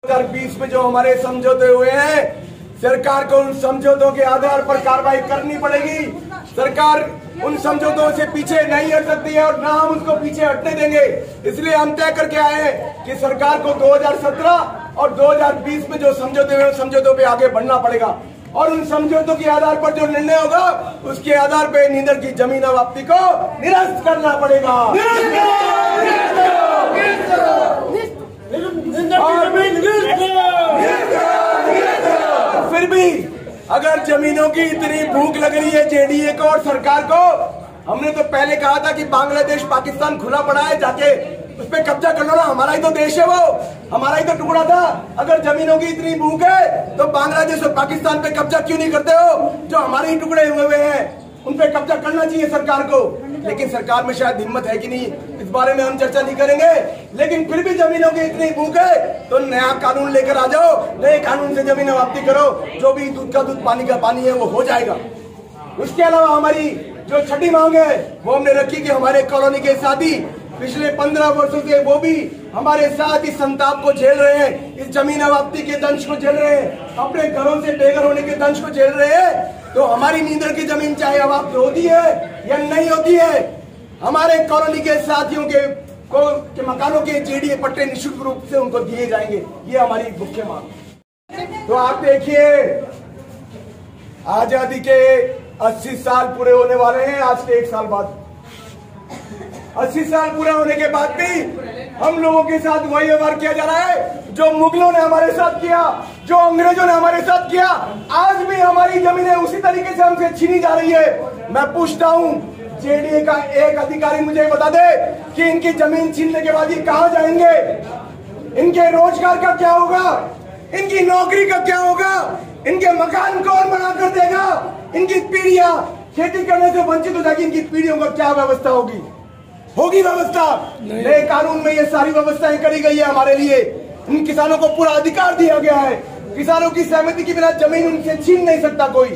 2020 में जो हमारे समझौते हुए हैं, सरकार को उन समझौतों के आधार पर कार्रवाई करनी पड़ेगी। सरकार उन समझौतों से पीछे नहीं हट सकती है और ना हम उसको पीछे हटने देंगे। इसलिए हम तय करके आए हैं कि सरकार को 2017 और 2020 में जो समझौते हुए समझौतों पे आगे बढ़ना पड़ेगा और उन समझौतों के आधार पर जो निर्णय होगा उसके आधार पर नींदर की जमीन वापसी को निरस्त करना पड़ेगा। फिर भी अगर जमीनों की इतनी भूख लग रही है जेडीए को और सरकार को, हमने तो पहले कहा था कि बांग्लादेश पाकिस्तान खुला पड़ा है, जाके उस पर कब्जा कर लो ना, हमारा ही तो देश है, वो हमारा ही तो टुकड़ा था। अगर जमीनों की इतनी भूख है तो बांग्लादेश और पाकिस्तान पे कब्जा क्यों नहीं करते हो, जो हमारे ही टुकड़े हुए हैं उन पे कब्जा करना चाहिए सरकार को। लेकिन सरकार में शायद हिम्मत है कि नहीं, इस बारे में हम चर्चा नहीं करेंगे। लेकिन फिर भी जमीनों की इतनी भूख है तो नया कानून लेकर आ जाओ, नए कानून से जमीन वापसी करो, जो भी दूध का दूध पानी का पानी है वो हो जाएगा। उसके अलावा हमारी जो छठी मांग है वो हमने रखी कि हमारे कॉलोनी के साथी पिछले 15 वर्षों से वो भी हमारे साथ इस संताप को झेल रहे हैं, इस जमीन वापसी के दंश को झेल रहे हैं, अपने घरों से बेघर होने के दंश को झेल रहे हैं। तो हमारी नींदर की जमीन चाहे वापस होती है या नहीं होती है, हमारे कॉलोनी के साथियों के मकानों के जेडीए पट्टे निःशुल्क रूप से उनको दिए जाएंगे। ये हमारी मुख्य मांग। तो आप देखिए, आजादी के 80 साल पूरे होने वाले हैं आज के 1 साल बाद। 80 साल पूरे होने के बाद भी हम लोगों के साथ वही व्यवहार किया जा रहा है जो मुगलों ने हमारे साथ किया, जो अंग्रेजों ने हमारे साथ किया। आज भी हमारी जमीनें उसी तरीके से हमसे छीनी जा रही है। मैं पूछता हूं, जेडीए का एक अधिकारी मुझे बता दे कि इनकी जमीन छीनने के बाद ये कहां जाएंगे, इनके रोजगार का क्या होगा, इनकी नौकरी का क्या होगा, इनके मकान कौन बना कर देगा, इनकी पीढ़ियां खेती करने से वंचित हो जाएगी, इनकी पीढ़ियों का क्या व्यवस्था होगी व्यवस्था। नए कानून में ये सारी व्यवस्थाएं करी गई है हमारे लिए। इन किसानों को पूरा अधिकार दिया गया है, किसानों की सहमति के बिना जमीन उनसे छीन नहीं सकता कोई।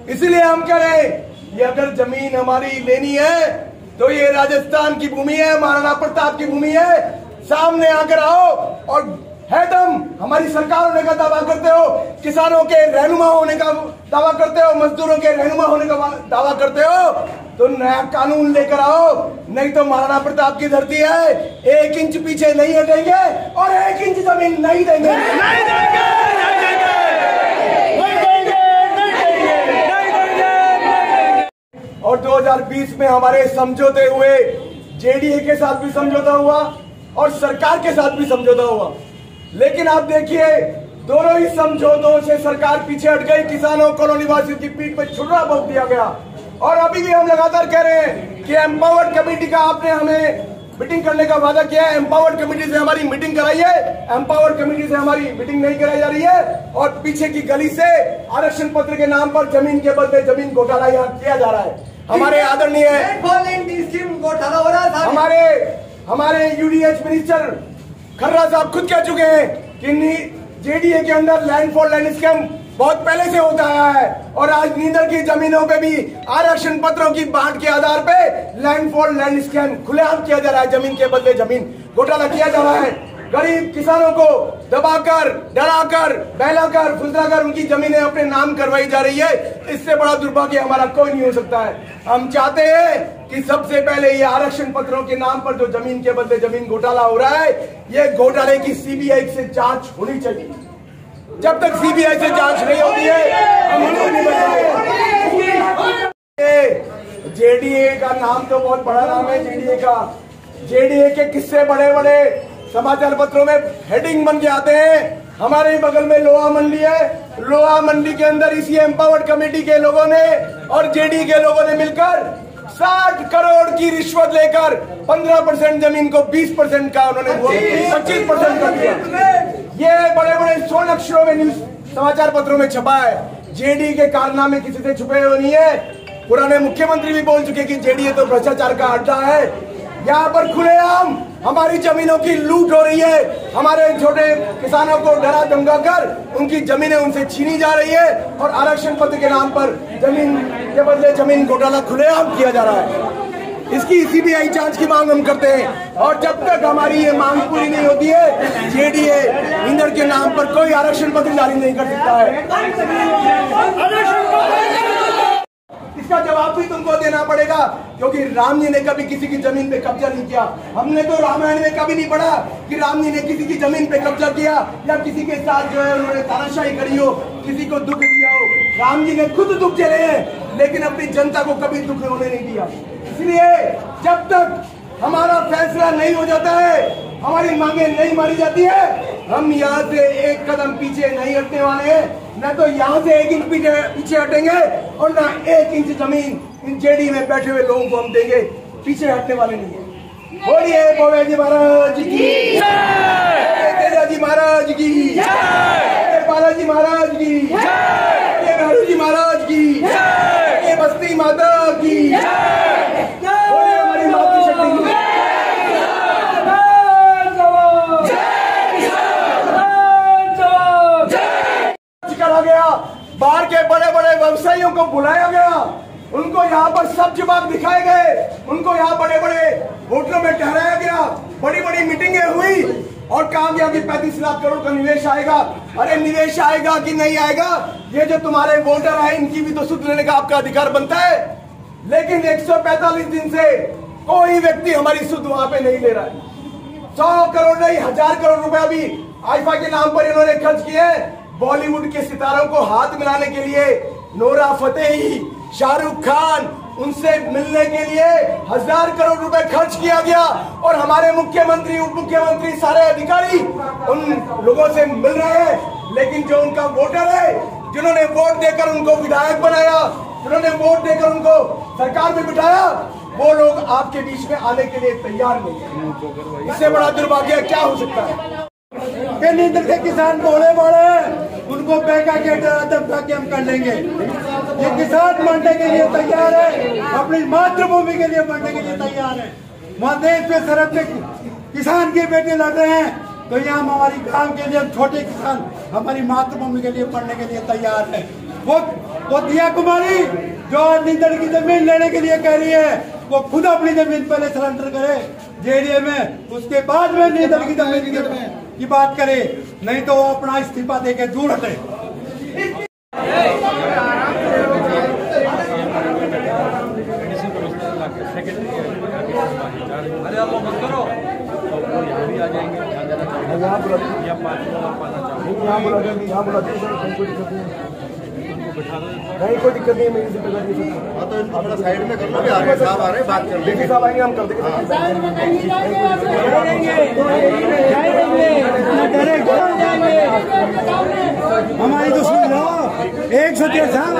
इसलिए हम कह रहे हैं, ये अगर जमीन हमारी लेनी है तो ये राजस्थान की भूमि है, महाराणा प्रताप की भूमि है। सामने आकर आओ और है दम, हमारी सरकार होने का दावा करते हो, किसानों के रहनुमा होने का दावा करते हो, मजदूरों के रहनुमा होने का दावा करते हो, तो नया कानून लेकर आओ, नहीं तो महाराणा प्रताप की धरती है, 1 इंच पीछे नहीं हटेंगे और 1 इंच जमीन नहीं देंगे, नहीं देंगे, नहीं देंगे, नहीं देंगे, नहीं देंगे। और 2020 में हमारे समझौते हुए, जेडीए के साथ भी समझौता हुआ और सरकार के साथ भी समझौता हुआ। लेकिन आप देखिए, दोनों ही समझौतों से सरकार पीछे हट गई, किसानों कॉलोनी वासियों की पीठ पर छुरा भोंक दिया गया। और अभी भी हम लगातार कह रहे हैं कि एम्पावर्ड कमेटी का आपने हमें मीटिंग करने का वादा किया है, एम्पावर्ड कमेटी से हमारी मीटिंग कराइए। एम्पावर्ड कमेटी से हमारी मीटिंग नहीं कराई जा रही है और पीछे की गली से आरक्षण पत्र के नाम पर जमीन के बदले जमीन घोटाला यहाँ किया जा रहा है। हमारे आदरणीय घोटाला हो रहा था, हमारे यूडीएच मिनिस्टर खर्रा साहब खुद कह चुके हैं कि जेडीए के अंदर लैंड फॉर लैंड स्कैम बहुत पहले से होता आया है और आज नींदर की जमीनों पे भी आरक्षण पत्रों की बांट के आधार पे लैंड फॉर लैंड स्कैम खुलेआम किया जा रहा है, जमीन के बदले जमीन घोटाला किया जा रहा है। गरीब किसानों को दबाकर, डराकर, बहलाकर, फुसलाकर उनकी जमीनें अपने नाम करवाई जा रही है। इससे बड़ा दुर्भाग्य हमारा कोई नहीं हो सकता है। हम चाहते हैं कि सबसे पहले ये आरक्षण पत्रों के नाम पर जो जमीन के बदले जमीन घोटाला हो रहा है, ये घोटाले की सीबीआई से जांच होनी चाहिए। जब तक सीबीआई से जांच नहीं होती है हम नहीं बदलेंगे। जेडीए का नाम तो बहुत बड़ा नाम है, जेडीए के किस्से बड़े बड़े समाचार पत्रों में हेडिंग बन के आते हैं। हमारे ही बगल में लोहा मंडी है, लोहा मंडी के अंदर इसी एम्पावर्ड कमेटी के लोगों ने और जेडीए के लोगों ने मिलकर 60 करोड़ की रिश्वत लेकर 15% जमीन को 20% का उन्होंने 25% कर दिया। ये बड़े बड़े 100 अक्षरों में न्यूज समाचार पत्रों में छपा है। जेडीए के कारनामे किसी से छुपे हुए नहीं है। पुराने मुख्यमंत्री भी बोल चुके कि जेडीए तो भ्रष्टाचार का अड्डा है। यहाँ पर खुलेआम हमारी जमीनों की लूट हो रही है, हमारे छोटे किसानों को डरा धमकाकर उनकी जमीनें उनसे छीनी जा रही है और आरक्षण पत्र के नाम पर जमीन के बदले जमीन घोटाला खुलेआम किया जा रहा है। इसकी सीबीआई जांच की मांग हम करते हैं। और जब तक हमारी ये मांग पूरी नहीं होती है, जेडीए इंदड़ के नाम पर कोई आरक्षण पत्र जारी नहीं कर सकता है। इसका जवाब भी तुमको देना पड़ेगा, क्योंकि राम जी ने कभी किसी की जमीन पे कब्जा नहीं किया। हमने तो रामायण में कभी नहीं पढ़ा कि राम जी ने किसी की जमीन पे कब्जा किया या किसी के साथ जो है उन्होंने तानाशाही करी हो, किसी को दुख दिया हो। राम जी ने खुद दुख झेले हैं, लेकिन अपनी जनता को कभी दुख होने नहीं दिया। इसलिए जब तक हमारा फैसला नहीं हो जाता है, हमारी मांगे नहीं मारी जाती है, हम यहाँ से एक कदम पीछे नहीं हटने वाले हैं। न तो यहाँ से 1 इंच पीछे हटेंगे और न 1 इंच जमीन इन जेडी में बैठे हुए लोगों को हम देंगे। पीछे हटने वाले नहीं है। बोलिए भोले जी महाराज की जय, तेजा जी महाराज की जय, बालाजी महाराज की जय, नेहरू जी महाराज की जय, बस्ती माता की जय, हमारी मातृशक्ति की करा गया। बाहर के बड़े बड़े व्यवसायियों को बुलाया गया, उनको यहाँ पर सब जवाब दिखाए गए, उनको यहाँ बड़े बड़े होटलों में ठहराया गया, बड़ी बड़ी मीटिंगें हुई और कहा गया कि 35 लाख करोड़ का निवेश आएगा। अरे निवेश आएगा कि नहीं आएगा, ये जो तुम्हारे वोटर है इनकी भी तो सुध लेने का आपका अधिकार बनता है। लेकिन 145 दिन से कोई व्यक्ति हमारी सुध वहां पे नहीं ले रहा है। 100 करोड़ नहीं 1000 करोड़ रुपया भी आईफा के नाम पर इन्होंने खर्च किए। बॉलीवुड के सितारों को हाथ मिलाने के लिए नोरा फतेही, शाहरुख खान, उनसे मिलने के लिए 1000 करोड़ रुपए खर्च किया गया। और हमारे मुख्यमंत्री, उप मुख्यमंत्री, सारे अधिकारी उन लोगों से मिल रहे हैं। लेकिन जो उनका वोटर है, जिन्होंने वोट देकर उनको विधायक बनाया, जिन्होंने वोट देकर उनको सरकार में बिठाया, वो लोग आपके बीच में आने के लिए तैयार नहीं है। इससे बड़ा दुर्भाग्य क्या हो सकता है? नींद के किसान बोले बड़े उनको बेका के धमका के हम कर लेंगे। ये किसान मरने के लिए तैयार है, अपनी मातृभूमि के लिए मरने के लिए तैयार है। देश पे सरहद पे किसान के बेटे लड़ रहे हैं, तो यहाँ हमारी गांव के लिए छोटे किसान हमारी मातृभूमि के लिए पढ़ने के लिए तैयार है। वो दिया कुमारी जो नींदड़ की जमीन लेने के लिए कह रही है, वो खुद अपनी जमीन पहले सरेंडर करे जेडीए में, उसके बाद में नींदड़ की जमीन की बात करे, नहीं तो वो अपना इस्तीफा देके दूर हटे। अरे आप मत करो, यहाँ भी आ जाएंगे, यहाँ बुला देंगे, यहाँ बुला देंगे, यहाँ बुला देंगे, नहीं कोई दिक्कत नहीं है। मेरी जिम्मेदारी है, तो इनको थोड़ा साइड में कर लो। आगे साहब आ रहे हैं, बात कर लेंगे, साहब आएंगे, हम कर देंगे। हमारी तो सुन लो, एक सत्य साहब